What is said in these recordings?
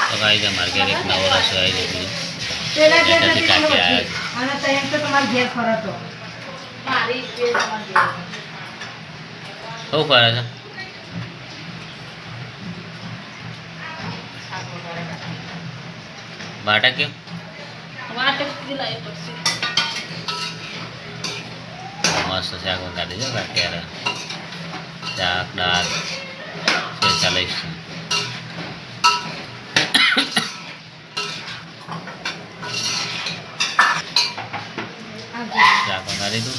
तो गाइस हमारे घर एक नवा रसोई आई પેલા है ઘેર जैसे નથી काके ખબર आया હતી. અને તૈયાર તો તમારે ઘેર ફરતો हो फरा था बाटा क्यों मस्त शाक बना दीजिए काटे शाक दाल स्पेशलिस्ट શાક વઘારી દઉં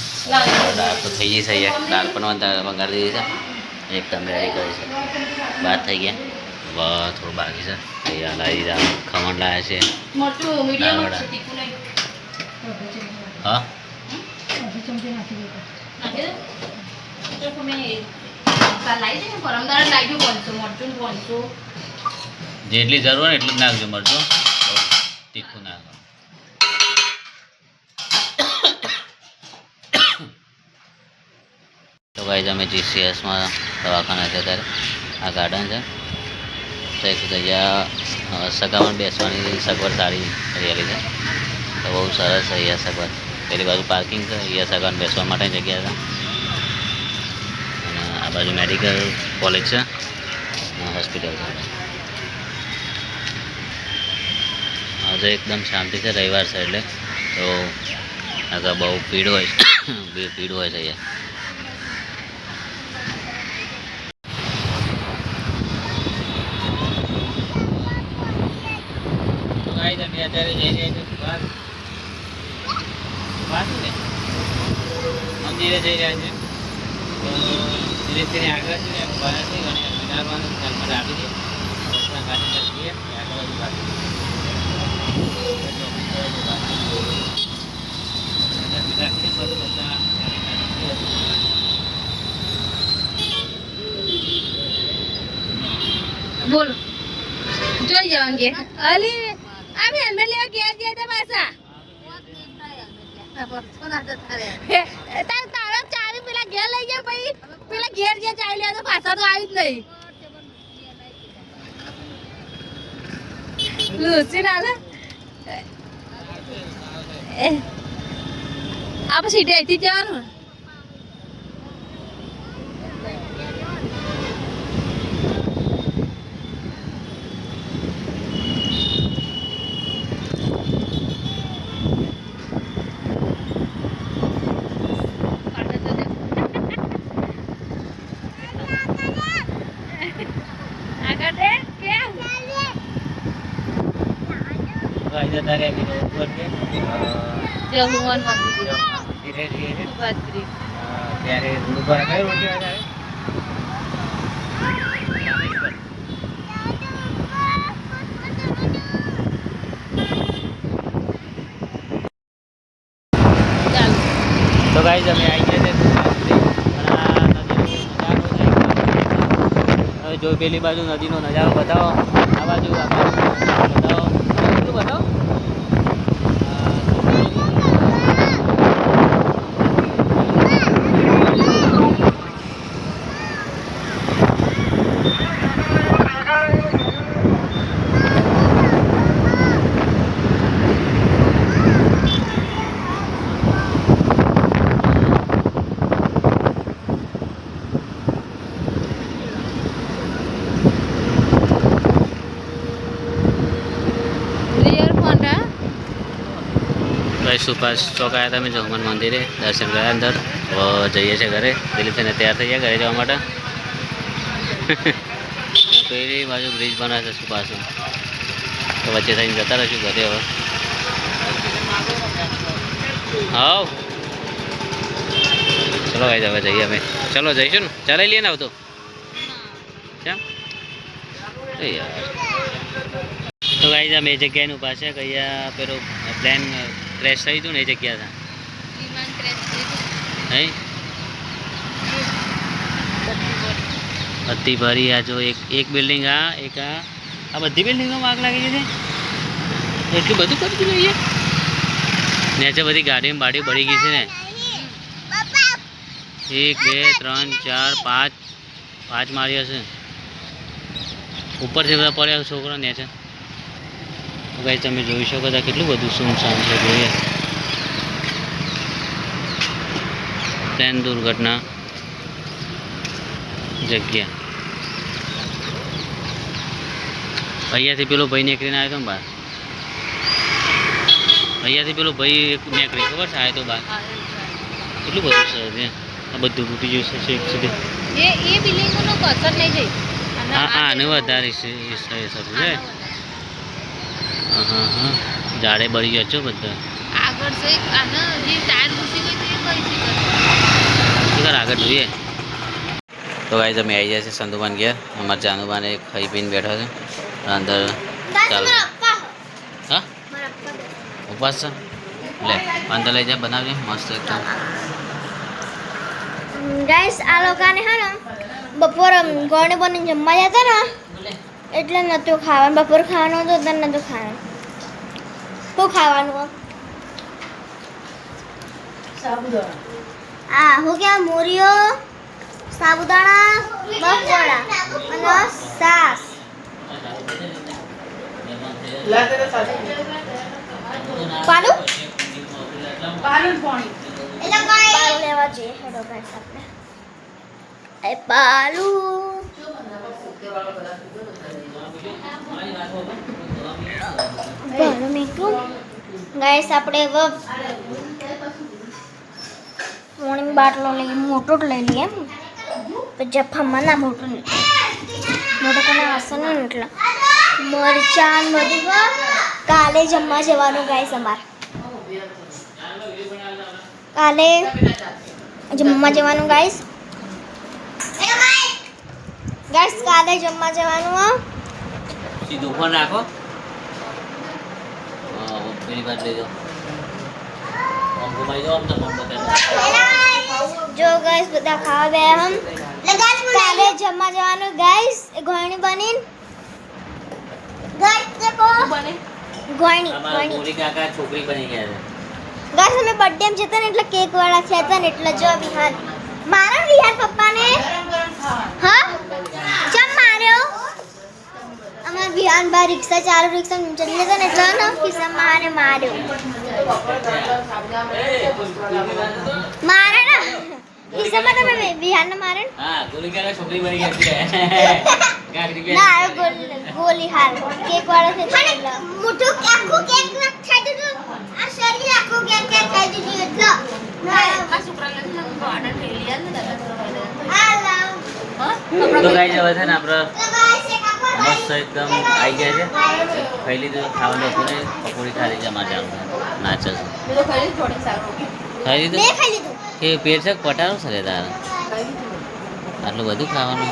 દાળ તો થઈ ગઈ છે અહીંયા દાળ પણ વઘારી દીધી છે એકદમ રેડી કરી છે ભાત થઈ ગયા બસ થોડું બાકી છે અહીંયા લાવી દીધા ખમણ લાવ્યા છે દાળવડા હા અડધી ચમચી નાખી દેતો જેટલી જરૂર હોય ને એટલું જ નાખજો મરચું તીખું નાખો તો ગાઈઝ અમે જીસીએસમાં દવાખાના છે ત્યારે આ ગાર્ડન છે તો એક જગ્યા સગાવણ બેસવાની સગવડ સારી હરિયાળી છે તો બહુ સરસ અહીંયા સગવડ પેલી બાજુ પાર્કિંગ છે અહીંયા સગાવણ બેસવા માટે જગ્યા છે અને આ બાજુ મેડિકલ કોલેજ છે હોસ્પિટલ છે આજે એકદમ શાંતિ છે રવિવાર છે એટલે તો આગળ બહુ ભીડ હોય ભીડ હોય છે અહીંયા અત્યારે જઈ રહ્યા છે મંદિરે જઈ રહ્યા છે તો ધીરે ધીરે આગળ છે બહારથી ઘણી વિચારવાનું ધર્મ આપી દે ગાડી જઈએ આગળ બોલો જોઈ જવાનું અલી અમે હેલ્મેટ લેવા ઘેર ગયા હતા પાછા તારા ચાવી પેલા ઘેર લઈ ગયા પછી પેલા ઘેર ગયા ચાવી લેવા તો પાછા તો આવી જ નહીં લુસી ના આપણે સીધે અહીંથી જવાનું તો ગાઈઝ અમે આવી ગયા હવે જો પેલી બાજુ નદીનો નજારો બતાવો આ બાજુ બતાવો કેટલું બતાવો सुपास चौक आया था मैं हनुमान मंदिर है दर्शन कराया अंदर और जाइए छे घरे दिलीप ने तैयार थी घरे जवा माटे पेली बाजू ब्रिज बना है सुपास तो वच्चे थी जता रहीशू घरे हवे हाँ चलो भाई हमें जाइए अमे चलो जईशू ने चलाई लिए ना तो क्या यार तो गाइस अमे जगह नु पास है कहिया पेलो प्लेन क्रेश थी थी ने जगह था नहीं बत्ती भरी आ जो एक बिल्डिंग आ बधी बिल्डिंग में आग लगी थी एटलू बधु कर दीधुं ये नीचे बधी गाड़ी में बाड़ी बड़ी गई है ने 1 2 3 4 5 5 મારી હશે ઉપરથી બધા પડ્યા છોકરા ને છે તો ગાઈસ તમે જોઈ શકો છો કેટલું બધું સુનસાન છે જોઈએ ટ્રેન દુર્ઘટના જગ્યા અહીંયાથી પેલો ભાઈ નીકળીને આવ્યો હતો ને બહાર અહીંયાથી પેલો ભાઈ નીકળી ખબર છે આવ્યો તો બહાર કેટલું બધું છે આ બધું તૂટી ગયું છે એક સુધી એ બિલ્ડિંગનો કસર નહીં જઈ હા હા ને વધારે છે હા હા ઝાડે બળી ગયા છો બધા આગળ છે આને જે ટાયર ઘૂસી ગઈ તે કઈ છે આગળ જોઈએ તો ગાઈસ અમે આવી જાય છે સંધુબાન ઘેર અમારા જાનુબાન એક ખાઈ પીને બેઠો છે અંદર ચાલો હા ઉપવાસ છે લે અંદર લઈ જાય બનાવજે મસ્ત એકદમ ગાઈસ આ લોકોને હે ને બપોરે ગોળને બની જમવા જતા ને એટલે નતું ખાવાનું બપોર ખાવાનું હતું એટલે નતું ખાવાનું શું ખાવાનું સાબુદાણા આ હું કે મોરિયો સાબુદાણા બપોરા અને સાસ પાલું પાલું પાણી એટલે પાલું લેવા જઈએ હેડો ગાઈસ આપણે એ પાલું પાલું મીઠું ગાઈસ આપણે મોર્નિંગ બાટલો લઈએ મોટો જ લઈ લઈએ એમ તો જફામાં ના મોટો નહીં મોટો કોને આસન નહીં એટલે મરચાં બધું કાલે જમવા જવાનું ગાઈસ અમારે કાલે જમવા જવાનું ગાઈસ કાલે જમવા જવાનું સીધું ફોન રાખો હા પેલી વાત લઈ જાઓ આમ ઘુમાઈ જાઓ આમ તો ફોન બતાવો જો ગાઈસ બધા ખાવા ગયા હમ કાલે જમવા જવાનું ગાઈસ ઘોણી બનીન ગાઈસ દેખો ઘોણી અમારા ગોરી કાકા છોકરી બની ગયા છે ગાઈસ અમે બર્થડે માં જતા ને એટલે કેક વાળા થયા હતા ને એટલે જો વિહાન મારા વિહાન પપ્પાને હા ચમ માર્યો અમાર વિહાન બા રિક્ષા ચાલુ રિક્ષા ચડી જતા ને એટલે ને કિસ્સા મારે માર્યો મારે ના કિસ્સામાં તમે વિહાન ને મારે હા ગોરી કાકા છોકરી બની ગયા છે ગાગરી બે ના ગોલી હાલ કેક વાળો છે એટલે મોટું આખું કેક ન ખાઈ દીધું આ શરીર આખું કેક ખાઈ દીધું એટલે આ છોકરાને ગાર્ડન ઠેલી આલ ને દાદા આ લાવ તો ગાઈસ હવે છે ને આપણે ગાઈસ એક આપો મસ્ત એકદમ આવી ગયા છે ખાઈ લીધું ખાવાનું હતું ને પકોડી ખાલી છે અમારે જાણવું નાચે છે મેં તો ખાલી થોડી સારું ખાઈ મેં લીધું ખાઈ લીધું કે પેટ છે પટારો છે રે તારે આટલું બધું ખાવાનું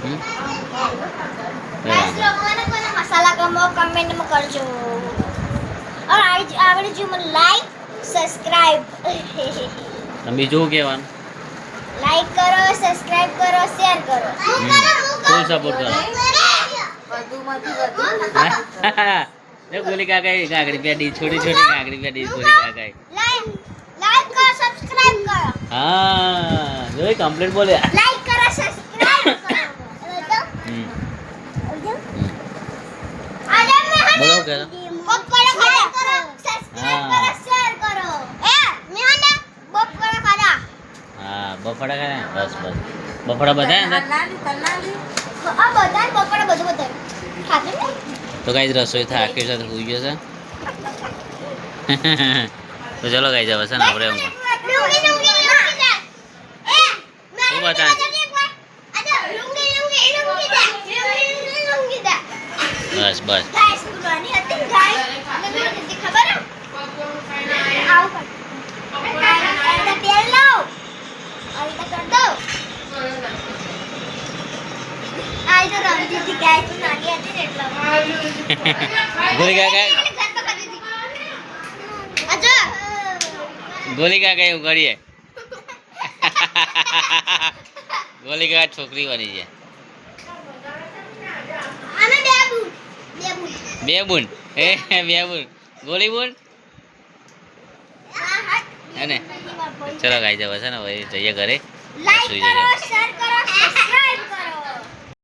હમ ગાઈસ લોકોને કોને મસાલા ગમો કમેન્ટમાં કરજો और आवड़े जो मन लाइक सब्सक्राइब તમે બીજું કહેવાનું लाइक करो सब्सक्राइब करो शेयर करो ફૂલ સપોર્ટ કરો વધુમાંથી વધુ એ ગોલી કાકા કાકડી પેડી છોટી છોટી કાકડી પેડી ગોલી કાકા लाइक लाइक करो सब्सक्राइब करो હા જોઈ કમ્પ્લીટ બોલે लाइक करो सब्सक्राइब करो હમ आजा मैं બોલો કે बपड़ा खड़ा करो सब्सक्राइब करो शेयर करो ए मेहना बपड़ा खड़ा હા બફડા કરે બસ બસ બફડા બધા અંદર आ बताए बपड़ा બધું बताए ખાતે ને તો ગાઈસ રસોઈ થાકી સાથે હોઈ ગયો છે તો ચલો ગાઈસ હવે છે ને આપણે એમ लूंगी लूंगी लूंगी ए શું બતા आजा लूंगी लूंगी लूंगी दे लूंगी दे બસ બસ गाइस पुरानी હતી गाइस મને નથી ખબર આવ કર આ તેલ લાવ આ તો કર દો આ તો રમતી હતી ગાઈસ નાની હતી ને એટલા ગોલી કાકા આજા ગોલી કાકા એવું કરીએ ગોલી કાકા છોકરી બની છે અમે બે બુન બે બુન એ બે બુન ગોલી બુન હા હા હે ને ચલો ગાઈ જવા છે ને હવે જઈએ ઘરે લાઈક સુઈ કરો જઈએ શેર